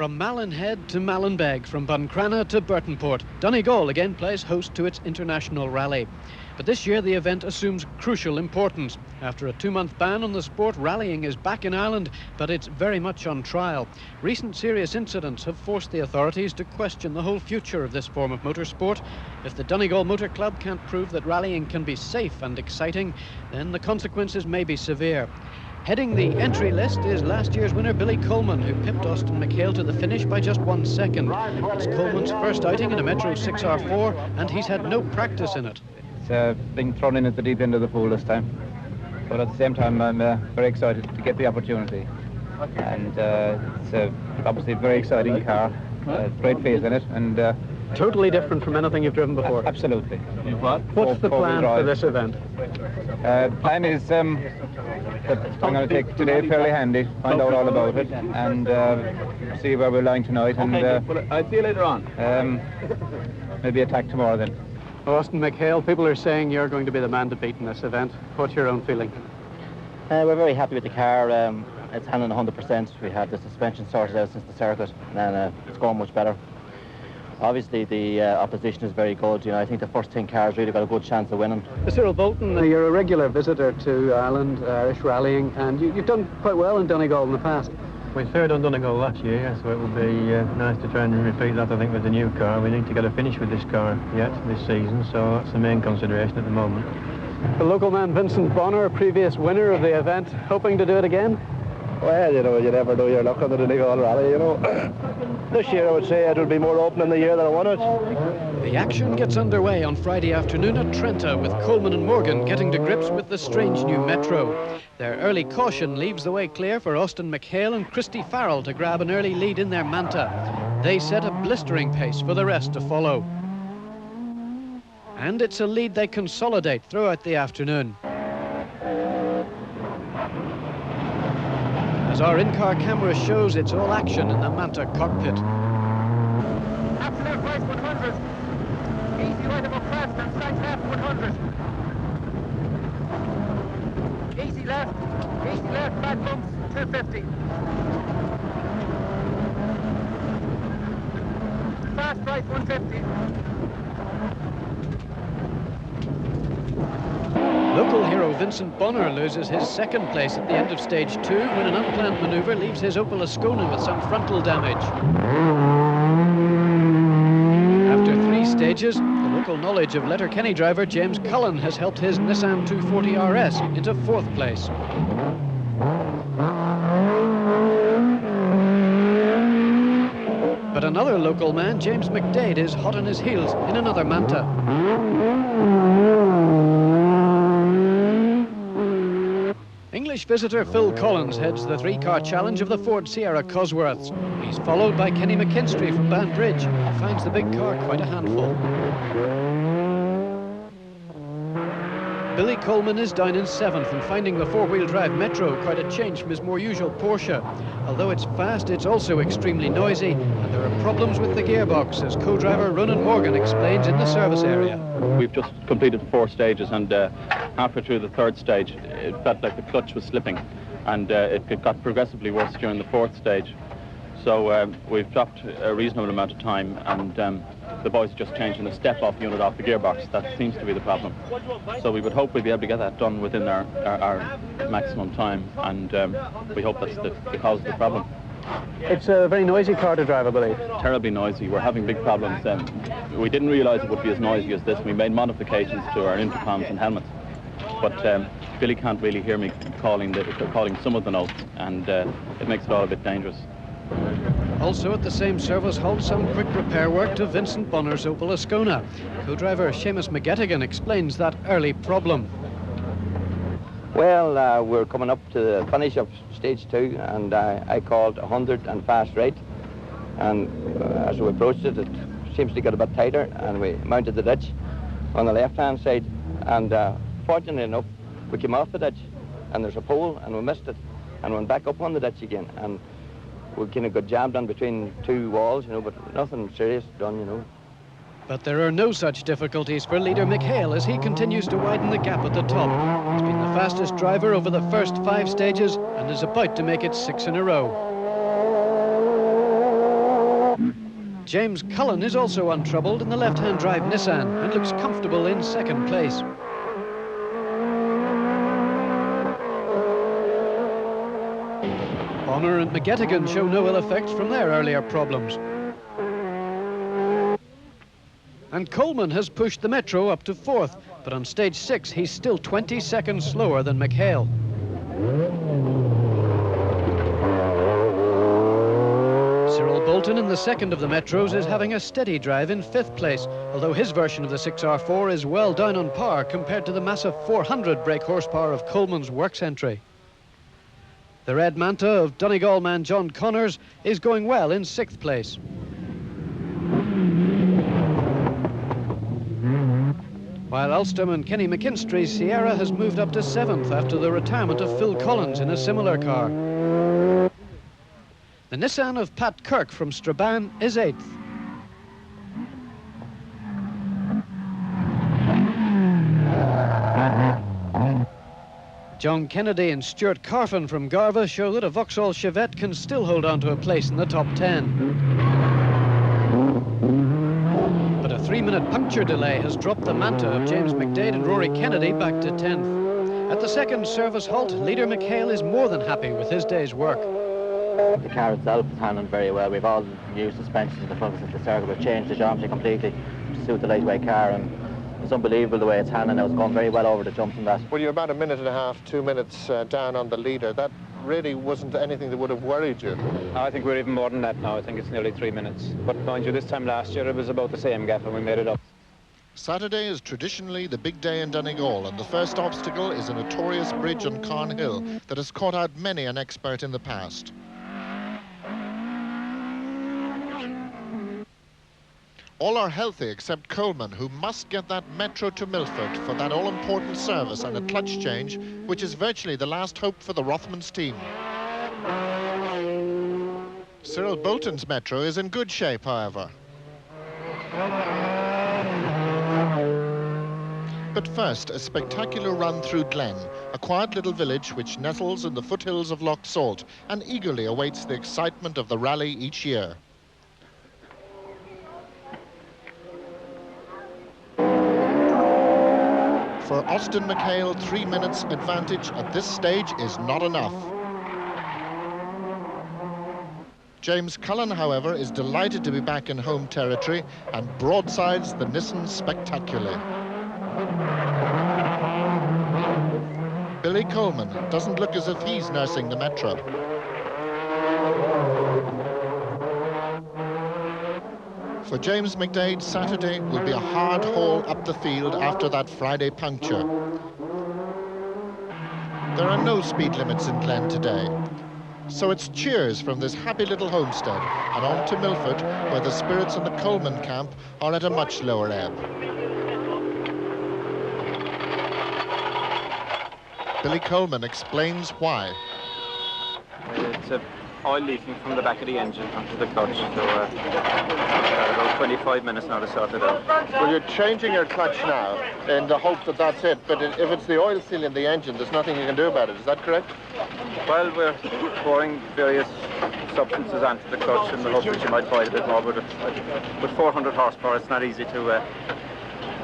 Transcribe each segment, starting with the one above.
From Mallinhead to Mallinbeg, from Buncrana to Burtonport, Donegal again plays host to its international rally. But this year the event assumes crucial importance. After a 2-month ban on the sport, rallying is back in Ireland, but it's very much on trial. Recent serious incidents have forced the authorities to question the whole future of this form of motorsport. If the Donegal Motor Club can't prove that rallying can be safe and exciting, then the consequences may be severe. Heading the entry list is last year's winner Billy Coleman, who pipped Austin McHale to the finish by just 1 second. It's Coleman's first outing in a Metro 6R4, and he's had no practice in it. It's being thrown in at the deep end of the pool this time, but at the same time I'm very excited to get the opportunity. And it's obviously a very exciting car, great faith in it, and Totally different from anything you've driven before. Absolutely. What's the plan for this event? Plan is that I'm going to take today fairly handy, find out all about it, and see where we're lying tonight, and I'll see you later on. Maybe attack tomorrow then. Austin McHale, people are saying you're going to be the man to beat in this event. What's your own feeling? We're very happy with the car. It's handling 100%. We had the suspension sorted out since the circuit, and it's going much better. Obviously, the opposition is very good. You know, I think the first 10 cars really got a good chance of winning. Cyril Bolton, you're a regular visitor to Ireland, Irish rallying, and you've done quite well in Donegal in the past. We third on Donegal last year, so it will be nice to try and repeat that, I think, with the new car. We need to get a finish with this car yet this season, so that's the main consideration at the moment. The local man Vincent Bonner, previous winner of the event, hoping to do it again? Well, you know, you never know your luck on the Donegal rally, you know. This year I would say it will be more open than the year that I won it. The action gets underway on Friday afternoon at Trenta, with Coleman and Morgan getting to grips with the strange new Metro. Their early caution leaves the way clear for Austin McHale and Christy Farrell to grab an early lead in their Manta. They set a blistering pace for the rest to follow. And it's a lead they consolidate throughout the afternoon. As our in-car camera shows, it's all action in the Manta cockpit. Absolute price 100. Easy right above fast and side left 100. Easy left, flat bumps 250. Fast right 150. Local hero Vincent Bonner loses his second place at the end of stage 2 when an unplanned manoeuvre leaves his Opel Ascona with some frontal damage. After 3 stages, the local knowledge of Letterkenny driver James Cullen has helped his Nissan 240 RS into 4th place. But another local man, James McDade, is hot on his heels in another Manta. English visitor Phil Collins heads the 3-car challenge of the Ford Sierra Cosworths. He's followed by Kenny McKinstry from Banbridge, who finds the big car quite a handful. Billy Coleman is down in 7th and finding the 4-wheel drive Metro quite a change from his more usual Porsche. Although it's fast, it's also extremely noisy, and there are problems with the gearbox, as co-driver Ronan Morgan explains in the service area. We've just completed 4 stages, and halfway through the 3rd stage, it felt like the clutch was slipping, and it got progressively worse during the 4th stage. So we've dropped a reasonable amount of time, and the boys are just changing the step-off unit off the gearbox. That seems to be the problem. So we would hope we'd be able to get that done within our maximum time, and we hope that's the cause of the problem. It's a very noisy car to drive, I believe. Terribly noisy. We're having big problems. We didn't realise it would be as noisy as this. We made modifications to our intercoms and helmets, but Billy can't really hear me calling some of the notes, and it makes it all a bit dangerous. Also at the same service halt, some quick repair work to Vincent Bonner's Opel Ascona. Co-driver Seamus McGettigan explains that early problem. Well, we're coming up to the finish of stage 2, and I called 100 and fast right. And as we approached it, it seems to get a bit tighter, and we mounted the ditch on the left-hand side. And fortunately enough, we came off the ditch, and there's a pole, and we missed it, and went back up on the ditch again. And we kind of got jammed on between 2 walls, you know, but nothing serious done, you know. But there are no such difficulties for leader McHale as he continues to widen the gap at the top. He's been the fastest driver over the first 5 stages and is about to make it 6 in a row. James Cullen is also untroubled in the left-hand drive Nissan and looks comfortable in second place. Bonner and McGettigan show no ill effects from their earlier problems. And Coleman has pushed the Metro up to 4th, but on stage 6 he's still 20 seconds slower than McHale. Cyril Bolton in the second of the Metros is having a steady drive in 5th place, although his version of the 6R4 is well down on par compared to the massive 400 brake horsepower of Coleman's works entry. The Red Manta of Donegal man John Connors is going well in 6th place. While Alstom and Kenny McKinstry's Sierra has moved up to 7th after the retirement of Phil Collins in a similar car. The Nissan of Pat Kirk from Strabane is 8th. John Kennedy and Stuart Carfin from Garva show that a Vauxhall Chevette can still hold on to a place in the top 10. But a 3-minute puncture delay has dropped the Manta of James McDade and Rory Kennedy back to 10th. At the second service halt, leader McHale is more than happy with his day's work. The car itself is handling very well. We've all new suspensions in the front of the circuit. We've changed the geometry completely to suit the lightweight car, and it's unbelievable the way it's handling now. It's gone very well over the jumps and that. Well, you're about 1.5 minutes, 2 minutes down on the leader. That really wasn't anything that would have worried you. I think we're even more than that now. I think it's nearly 3 minutes. But mind you, this time last year it was about the same gap and we made it up. Saturday is traditionally the big day in Donegal, and the first obstacle is a notorious bridge on Carn Hill that has caught out many an expert in the past. All are healthy except Coleman, who must get that Metro to Milford for that all-important service and a clutch change, which is virtually the last hope for the Rothmans team. Cyril Bolton's Metro is in good shape, however. But first, a spectacular run through Glen, a quiet little village which nestles in the foothills of Loch Salt and eagerly awaits the excitement of the rally each year. For Austin McHale, 3 minutes advantage at this stage is not enough. James Cullen, however, is delighted to be back in home territory and broadsides the Nissan spectacularly. Billy Coleman doesn't look as if he's nursing the Metro. For James McDade, Saturday will be a hard haul up the field after that Friday puncture. There are no speed limits in Glen today. So it's cheers from this happy little homestead and on to Milford, where the spirits in the Coleman camp are at a much lower ebb. Billy Coleman explains why. It's oil leaking from the back of the engine onto the clutch, so about 25 minutes now to sort it out. Well, you're changing your clutch now in the hope that that's it, but if it's the oil seal in the engine, there's nothing you can do about it. Is that correct? Well, we're pouring various substances onto the clutch in the hope that you might bite a bit more, but with 400 horsepower, it's not easy to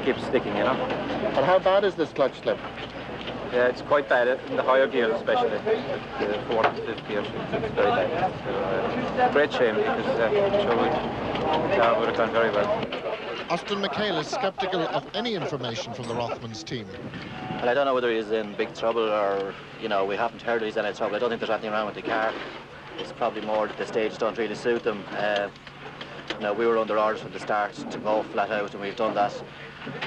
keep sticking, you know. And how bad is this clutch slip? Yeah, it's quite bad in the higher gears, especially the 4th and 5th gear. It's very bad. So, great shame, because the car would have gone very well. Austin McHale is sceptical of any information from the Rothmans team. Well, I don't know whether he's in big trouble or, you know, we haven't heard he's in any trouble. I don't think there's anything wrong with the car. It's probably more that the stages don't really suit them. You know, we were under orders from the start to go flat out, and we've done that.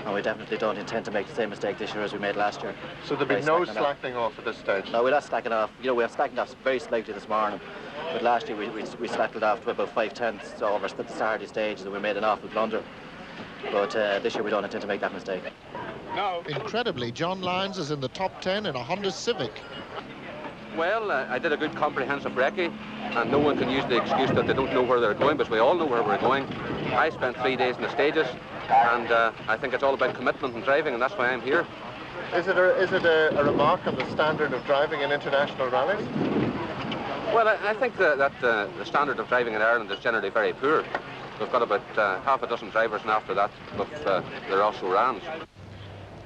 And we definitely don't intend to make the same mistake this year as we made last year. So there'll be no slacking off at this stage? No, we're not slacking off. You know, we have slackened off very slightly this morning. But last year we slackened off to about 5/10 over the start of the stages, and we made an awful blunder. But this year we don't intend to make that mistake. No. Incredibly, John Lyons is in the top 10 in a Honda Civic. Well, I did a good comprehensive recce, and no one can use the excuse that they don't know where they're going, but we all know where we're going. I spent 3 days in the stages, and I think it's all about commitment and driving, and that's why I'm here. Is it a remark on the standard of driving in international rallies? Well, I think that the standard of driving in Ireland is generally very poor. We've got about half a dozen drivers, and after that, they're also rans.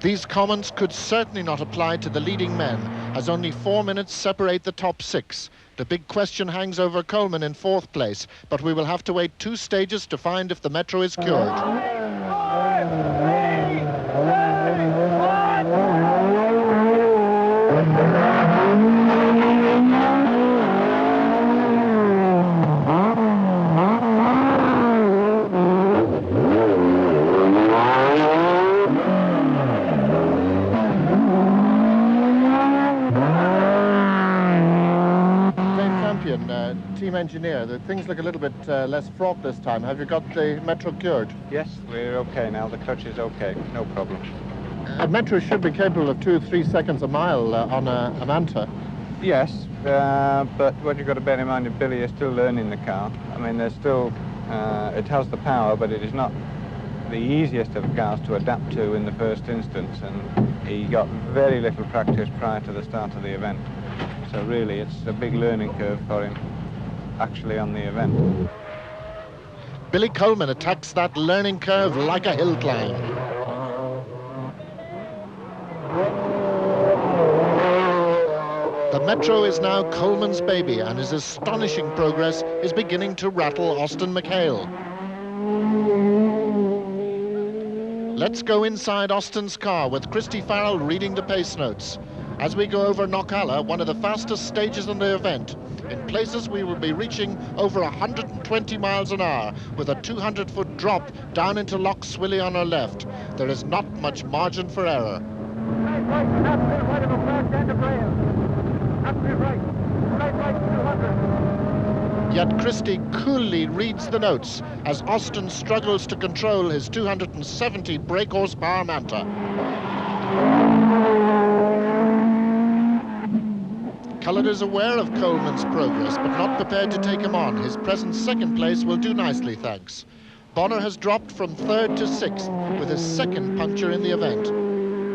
These comments could certainly not apply to the leading men, as only 4 minutes separate the top 6. The big question hangs over Coleman in 4th place, but we will have to wait 2 stages to find if the Metro is cured. Team engineer, things look a little bit less fraught this time. Have you got the Metro cured? Yes, we're okay now. The clutch is okay, no problem. A Metro should be capable of 2-3 seconds a mile on a Manta. Yes, but what you've got to bear in mind is Billy is still learning the car. I mean, there's still, it has the power, but it is not the easiest of cars to adapt to in the first instance, and he got very little practice prior to the start of the event. So really, it's a big learning curve for him, actually, on the event. Billy Coleman attacks that learning curve like a hill climb. The Metro is now Coleman's baby, and his astonishing progress is beginning to rattle Austin McHale. Let's go inside Austin's car with Christy Farrell reading the pace notes. As we go over Knockalla, one of the fastest stages in the event, in places we will be reaching over 120 miles an hour with a 200-foot drop down into Loch Swilly on our left. There is not much margin for error. Yet Christie coolly reads the notes as Austin struggles to control his 270 brake horsepower Manta. Cullen is aware of Coleman's progress, but not prepared to take him on. His present 2nd place will do nicely, thanks. Bonner has dropped from 3rd to 6th with his 2nd puncture in the event.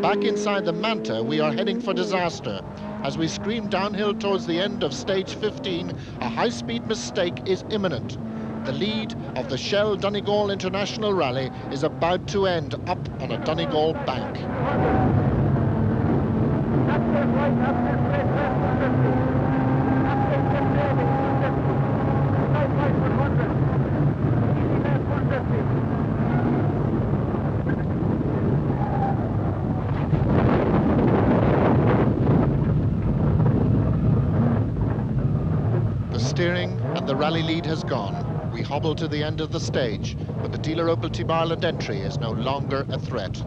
Back inside the Manta, we are heading for disaster. As we scream downhill towards the end of stage 15, a high-speed mistake is imminent. The lead of the Shell Donegal International Rally is about to end up on a Donegal bank. The steering and the rally lead has gone. We hobble to the end of the stage, but the Dealer Opel Team Ireland entry is no longer a threat.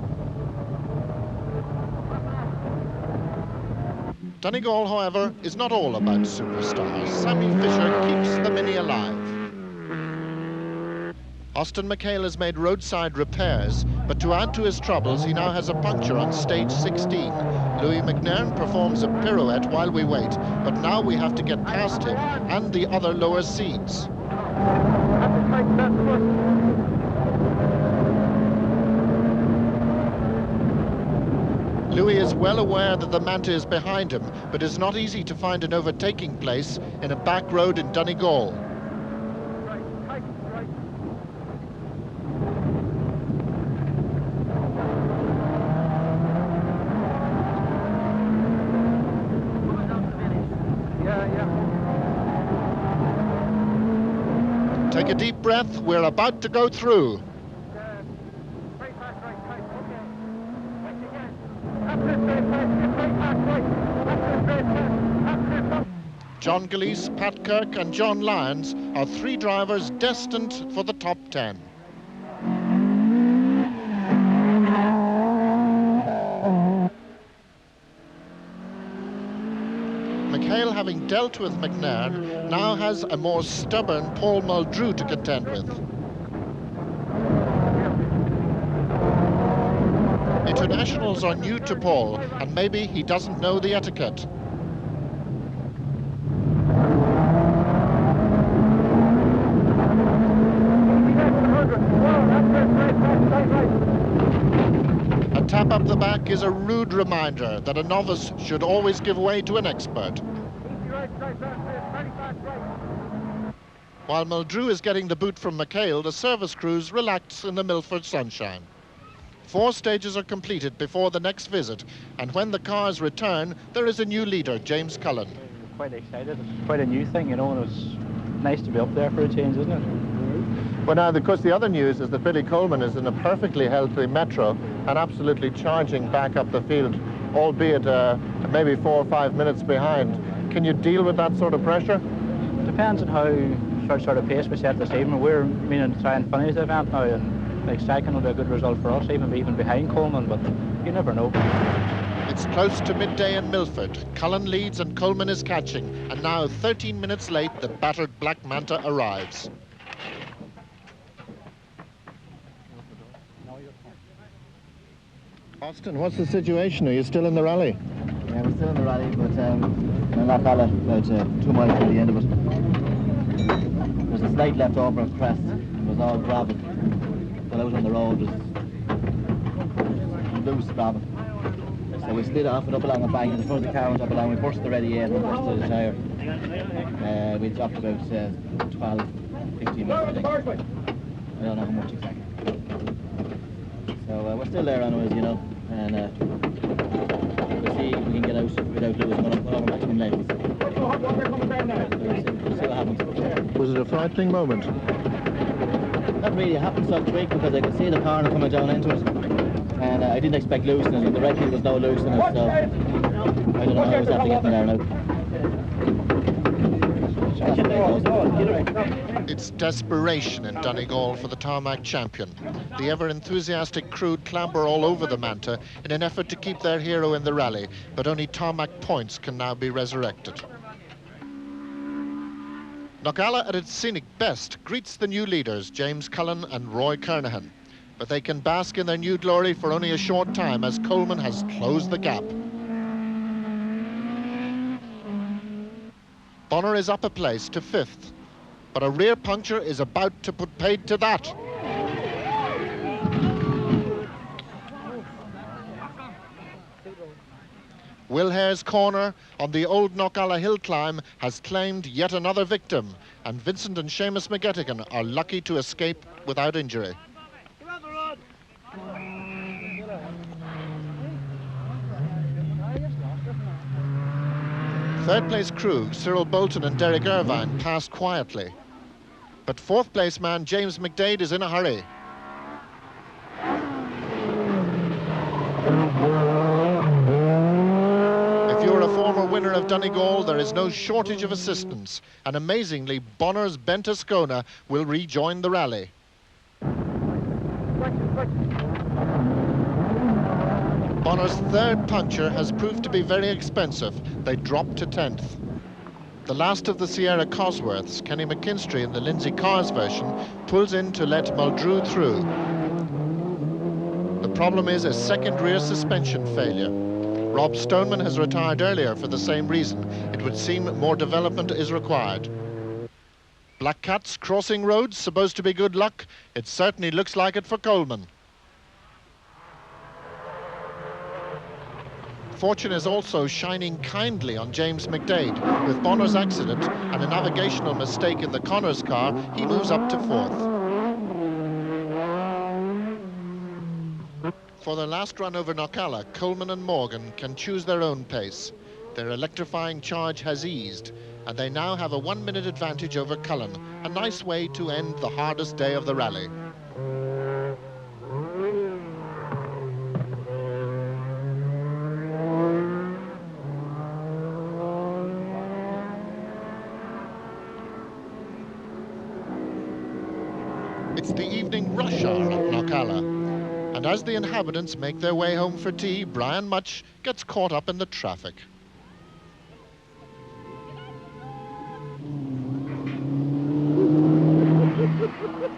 Donegal, however, is not all about superstars. Sammy Fisher keeps the Mini alive. Austin McHale has made roadside repairs, but to add to his troubles, he now has a puncture on stage 16. Louis McNairn performs a pirouette while we wait, but now we have to get past him and the other lower seeds. Louis is well aware that the Manta is behind him, but it's not easy to find an overtaking place in a back road in Donegal. Take a deep breath, we're about to go through. John Gillespie, Pat Kirk and John Lyons are 3 drivers destined for the top 10. McHale, having dealt with McNairn, now has a more stubborn Paul Muldrew to contend with. Internationals are new to Paul, and maybe he doesn't know the etiquette. A tap up the back is a rude reminder that a novice should always give way to an expert. While Muldrew is getting the boot from McHale, the service crews relax in the Milford sunshine. 4 stages are completed before the next visit, and when the cars return, there is a new leader, James Cullen. Quite excited. It's quite a new thing, you know, and it's nice to be up there for a change, isn't it? Well, now, of course, the other news is that Billy Coleman is in a perfectly healthy Metro and absolutely charging back up the field, albeit maybe 4 or 5 minutes behind. Can you deal with that sort of pressure? Depends on how sort of pace we set this evening. We're meaning to try and finish the event now, and like second will be a good result for us, even behind Coleman, but you never know. It's close to midday in Milford. Cullen leads and Coleman is catching, and now 13 minutes late, the battered Black Manta arrives. Austin, what's the situation? Are you still in the rally? Yeah, we're still in the rally, but in Knockalla, about 2 miles from the end of it. There's a slight left over of crest. It was all gravel. But out on the road was loose gravel. So we slid off and up along the bank, and the front of the car went up along. We burst the ready end and burst the tyre. We dropped about 12, 15 minutes, I think. I don't know how much exactly. So we're still there anyways, you know, and we'll see if we can get out without losing one over maximum levels. We'll see what happens. Was it a frightening moment? Not really. It happened so quick because I could see the corner coming down into it, and I didn't expect loosening, and the recce was no loosening, so I don't know how I was after getting there now. It's desperation in Donegal for the Tarmac champion. The ever-enthusiastic crew clamber all over the Manta in an effort to keep their hero in the rally, but only Tarmac points can now be resurrected. Knockalla at its scenic best greets the new leaders, James Cullen and Roy Kernahan. But they can bask in their new glory for only a short time as Coleman has closed the gap. Bonner is up a place to 5th, but a rear puncture is about to put paid to that. Will Hare's corner on the old Knockalla hill climb has claimed yet another victim, and Vincent and Seamus McGettigan are lucky to escape without injury. Third place crew, Cyril Bolton and Derek Irvine, passed quietly. But 4th place man James McDade is in a hurry. If you're a former winner of Donegal, there is no shortage of assistance. And amazingly, Bonner's Bentascona will rejoin the rally. Bonner's 3rd puncture has proved to be very expensive. They dropped to 10th. The last of the Sierra Cosworths, Kenny McKinstry in the Lindsay Cars version, pulls in to let Muldrew through. The problem is a second rear suspension failure. Rob Stoneman has retired earlier for the same reason. It would seem more development is required. Black Cats crossing roads, supposed to be good luck. It certainly looks like it for Coleman. Fortune is also shining kindly on James McDade. With Bonner's accident and a navigational mistake in the Connors car, he moves up to 4th. For their last run over Knockalla, Coleman and Morgan can choose their own pace. Their electrifying charge has eased, and they now have a 1-minute advantage over Cullen, a nice way to end the hardest day of the rally. It's the evening rush hour at Knockalla, and as the inhabitants make their way home for tea, Brian Much gets caught up in the traffic.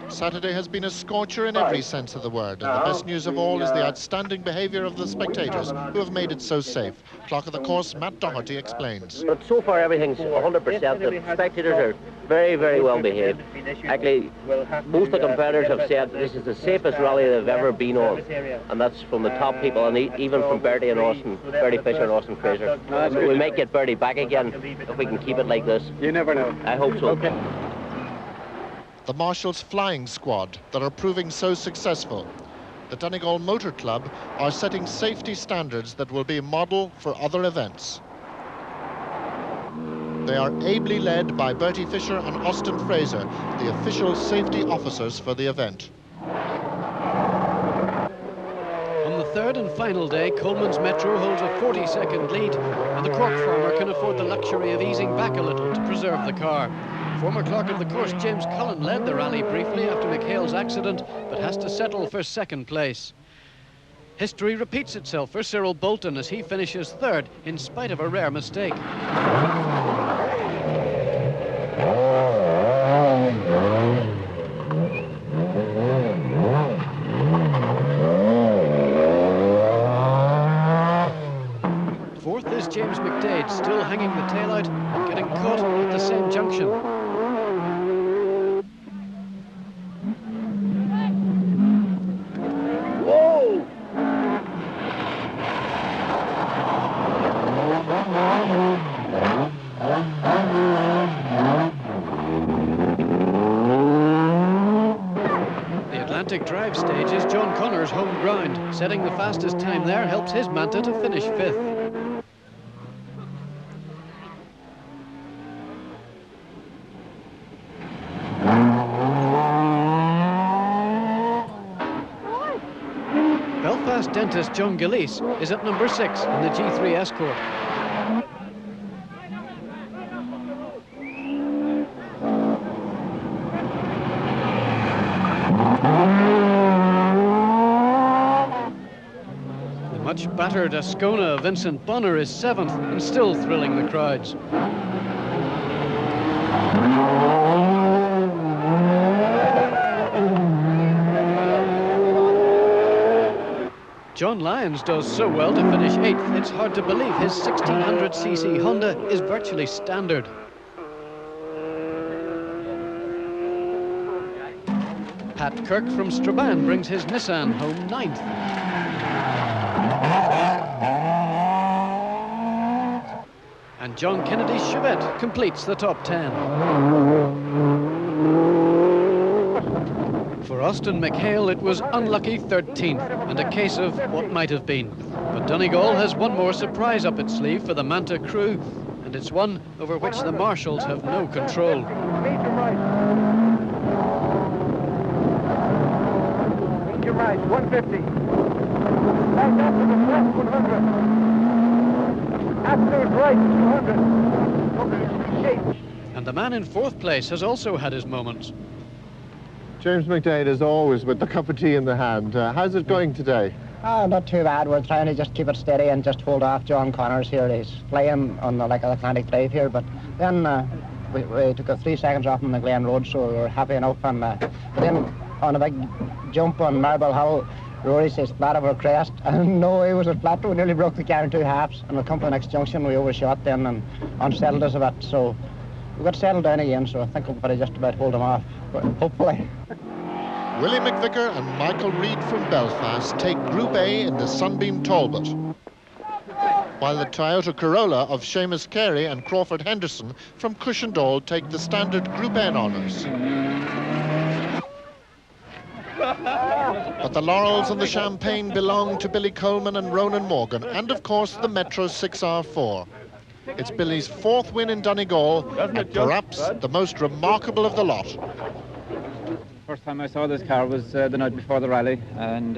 Saturday has been a scorcher in every sense of the word, and the best news of all is the outstanding behaviour of the spectators who have made it so safe. Clock of the course, Matt Doherty explains. But so far everything's 100%. The spectators are very, very well behaved. Actually, most of the competitors have said this is the safest rally they've ever been on, and that's from the top people, and even from Bertie and Austin, Bertie Fisher and Austin Fraser. We might get Bertie back again if we can keep it like this. You never know. I hope so. Okay. the Marshall's flying squad that are proving so successful. The Donegal Motor Club are setting safety standards that will be a model for other events. They are ably led by Bertie Fisher and Austin Fraser, the official safety officers for the event. On the third and final day, Coleman's Metro holds a 40-second lead, and the Cork farmer can afford the luxury of easing back a little to preserve the car. Former clerk of the course James Cullen led the rally briefly after McHale's accident, but has to settle for second place. History repeats itself for Cyril Bolton as he finishes third in spite of a rare mistake. Fourth is James McDade, still hanging the tail out, getting caught at the same junction. Whoa! The Atlantic Drive stage is John Connor's home ground. Setting the fastest time there helps his Manta to finish fifth. Belfast dentist John Gillespie is at number 6 in the G3 Escort. The much battered Ascona Vincent Bonner is 7th and still thrilling the crowds. John Lyons does so well to finish 8th, it's hard to believe his 1600cc Honda is virtually standard. Pat Kirk from Strabane brings his Nissan home 9th. And John Kennedy's Chevette completes the top 10. For Austin McHale, it was unlucky 13th and a case of what might have been. But Donegal has one more surprise up its sleeve for the Manta crew, and it's one over which the marshals have no control. Medium right, 150. Back up to the left, 100. Absolute right, 200. And the man in 4th place has also had his moments. James McDade, as always, with the cup of tea in the hand. How's it going today? Not too bad. We're trying to just keep it steady and just hold off John Connors here. He's playing on the Atlantic Drive here, but then we took 3 seconds off on the Glen Road, so we were happy enough. And but then on a big jump on Marble Hill, Rory says flat over crest, and no, it was a flat. We nearly broke the car in 2 halves, and we come to the next junction, we overshot then and unsettled us a bit. So we got settled down again, so I think we'll probably just about hold them off, but hopefully. Willie McVicker and Michael Reid from Belfast take Group A in the Sunbeam Talbot, while the Toyota Corolla of Seamus Carey and Crawford Henderson from Cushendall take the standard Group N honours. But the laurels and the champagne belong to Billy Coleman and Ronan Morgan, and of course the Metro 6R4. It's Billy's 4th win in Donegal, and perhaps the most remarkable of the lot. First time I saw this car was the night before the rally, and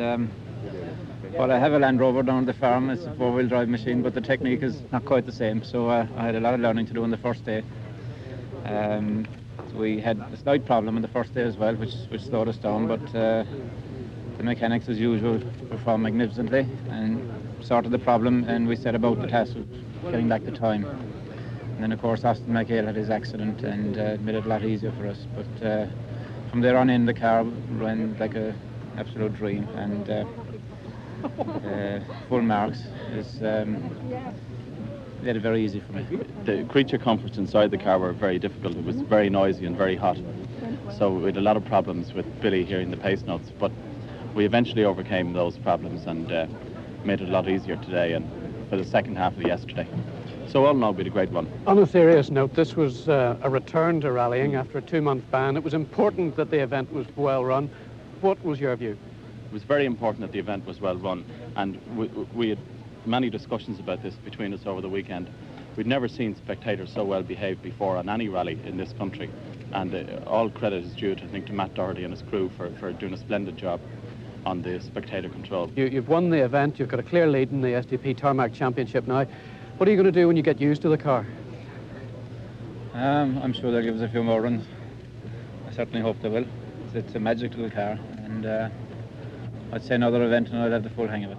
well, I have a Land Rover down at the farm. It's a 4-wheel drive machine, but the technique is not quite the same, so I had a lot of learning to do on the first day. So we had a slight problem on the first day as well, which slowed us down, but the mechanics, as usual, performed magnificently and sorted the problem, and we set about the task of getting back the time. And then, of course, Austin McHale had his accident and made it a lot easier for us, but from there on in, the car ran like an absolute dream, and full marks made it very easy for me. The creature comforts inside the car were very difficult. It was very noisy and very hot, so we had a lot of problems with Billy hearing the pace notes, but we eventually overcame those problems and made it a lot easier today and for the second half of yesterday. So all in all, it'll be a great run. On a serious note, this was a return to rallying after a 2-month ban. It was important that the event was well run. What was your view? It was very important that the event was well run, and we had many discussions about this between us over the weekend. We'd never seen spectators so well behaved before on any rally in this country, and all credit is due, I think, to Matt Doherty and his crew for doing a splendid job on the spectator control. You've won the event, you've got a clear lead in the SDP Tarmac Championship now. What are you going to do when you get used to the car? I'm sure they'll give us a few more runs. I certainly hope they will. It's a magical car, and I'd say another event and I'll have the full hang of it.